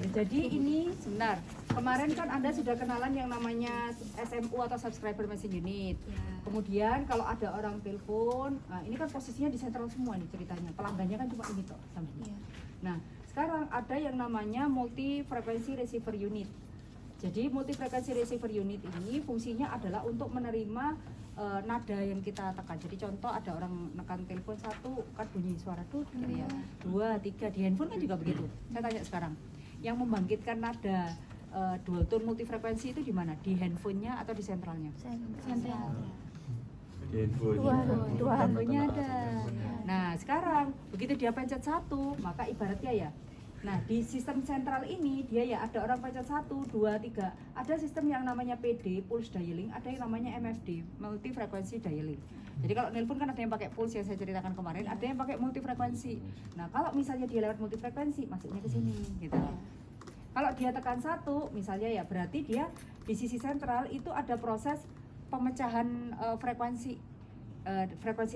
Jadi ini sebentar, kemarin kan Anda sudah kenalan yang namanya SMU atau Subscriber Messaging Unit. Kemudian kalau ada orang telepon, nah ini kan posisinya di sentral semua nih ceritanya. Pelanggannya kan cuma ini toh sampai ini. Nah, sekarang ada yang namanya multi frekuensi receiver unit. Jadi multi frekuensi receiver unit ini fungsinya adalah untuk menerima nada yang kita tekan. Jadi contoh ada orang nekan telepon satu kan bunyi suara tuh gitu ya. 2, 3 di handphone kan juga begitu. Saya tanya sekarang, yang membangkitkan nada dual tone multifrekuensi itu di mana? Di handphonenya atau di sentralnya? Sentral. Dua handphonenya ada. Nah sekarang begitu dia pencet satu, maka ibaratnya ya. Nah di sistem sentral ini dia ya ada orang pencet 1, 2, 3. Ada sistem yang namanya PD pulse dialing, ada yang namanya MFD multi frekuensi dialing. Jadi kalau nelpon kan ada yang pakai pulse yang saya ceritakan kemarin, ada yang pakai multi frekuensi. Nah kalau misalnya dia lewat multi frekuensi masuknya ke sini gitu. Kalau dia tekan 1 misalnya ya berarti dia di sisi sentral itu ada proses pemecahan frekuensi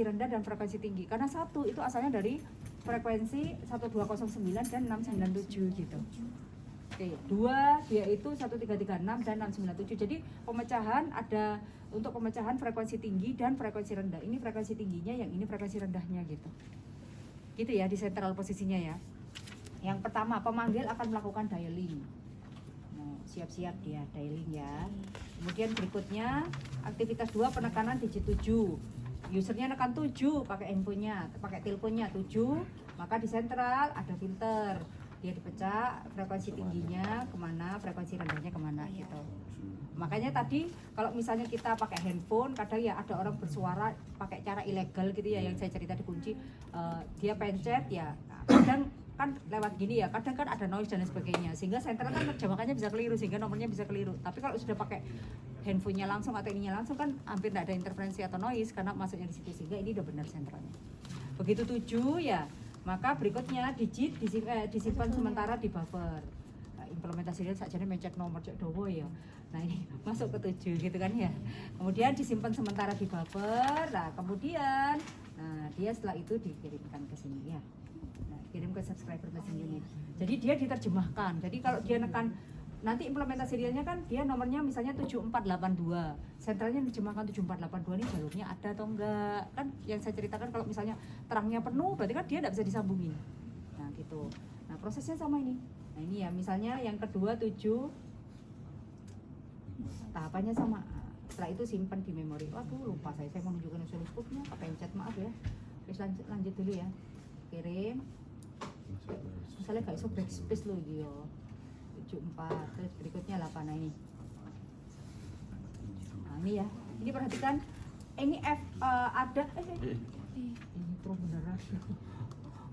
rendah dan frekuensi tinggi. Karena 1 itu asalnya dari frekuensi 1209 dan 697 gitu. Oke, 2 dia itu 1336 dan 697. Jadi pemecahan ada untuk pemecahan frekuensi tinggi dan frekuensi rendah. Ini frekuensi tingginya, yang ini frekuensi rendahnya gitu. Gitu ya di sentral posisinya ya. Yang pertama, pemanggil akan melakukan dialing. Nah, siap-siap dia dialing ya. Kemudian berikutnya aktivitas 2 penekanan digit 7. Usernya nekan 7 pakai handphonenya, pakai teleponnya 7, maka di sentral ada filter, dia dipecah frekuensi tingginya kemana, frekuensi rendahnya kemana gitu. Makanya tadi kalau misalnya kita pakai handphone, kadang ya ada orang bersuara pakai cara ilegal gitu ya, yang saya cerita dikunci, dia pencet ya, kadang kan lewat gini ya, kadang kan ada noise dan sebagainya, sehingga sentral kan terjemahannya bisa keliru, sehingga nomornya bisa keliru. Tapi kalau sudah pakai handphonenya langsung atau ininya langsung kan hampir tidak ada interferensi atau noise karena masuknya di situ, sehingga ini udah benar sentralnya. Begitu 7 ya, maka berikutnya digit disimpan sementara di buffer. Nah, implementasinya saja mencet nomor cek dowo ya. Nah ini masuk ke 7 gitu kan ya. Kemudian disimpan sementara di buffer. Nah kemudian, dia setelah itu dikirimkan ke sini ya. Nah, kirim ke subscriber messaging unit. Jadi dia diterjemahkan. Jadi kalau dia nekan nanti implementasi realnya kan dia nomornya misalnya 7482. Sentralnya diterjemahkan 7482 ini jalurnya ada atau enggak. Kan yang saya ceritakan kalau misalnya terangnya penuh berarti kan dia tidak bisa disambungin. Nah, gitu. Nah, prosesnya sama ini. Nah, ini ya misalnya yang kedua 7 tahapannya sama. Setelah itu simpan di memori. Waduh, lupa saya mau menunjukkan oscilloscope-nya, kepencet maaf ya. Terus lanjut dulu ya. Kirim. Misalnya gak iso backspace loh ya. 74, terus berikutnya 8. Nah ini. Nah ini ya. Ini perhatikan. Ini F ada ini terus beneran.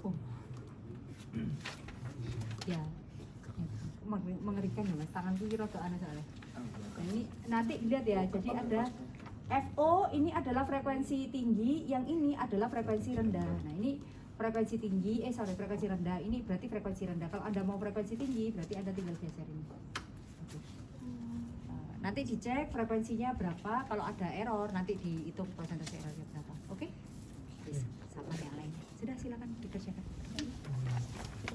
Oh. Ya. Mengerikan ya Mas. Tangan kiri rada aneh soalnya. Nah, ini nanti lihat ya. Jadi ada FO ini adalah frekuensi tinggi, yang ini adalah frekuensi rendah. Nah, ini frekuensi tinggi, frekuensi rendah. Ini berarti frekuensi rendah. Kalau Anda mau frekuensi tinggi, berarti Anda tinggal geser ini. Oke. Nanti dicek frekuensinya berapa. Kalau ada error, nanti dihitung persentase errornya berapa. Oke? Sama yang lain. Sudah, silakan dikerjakan.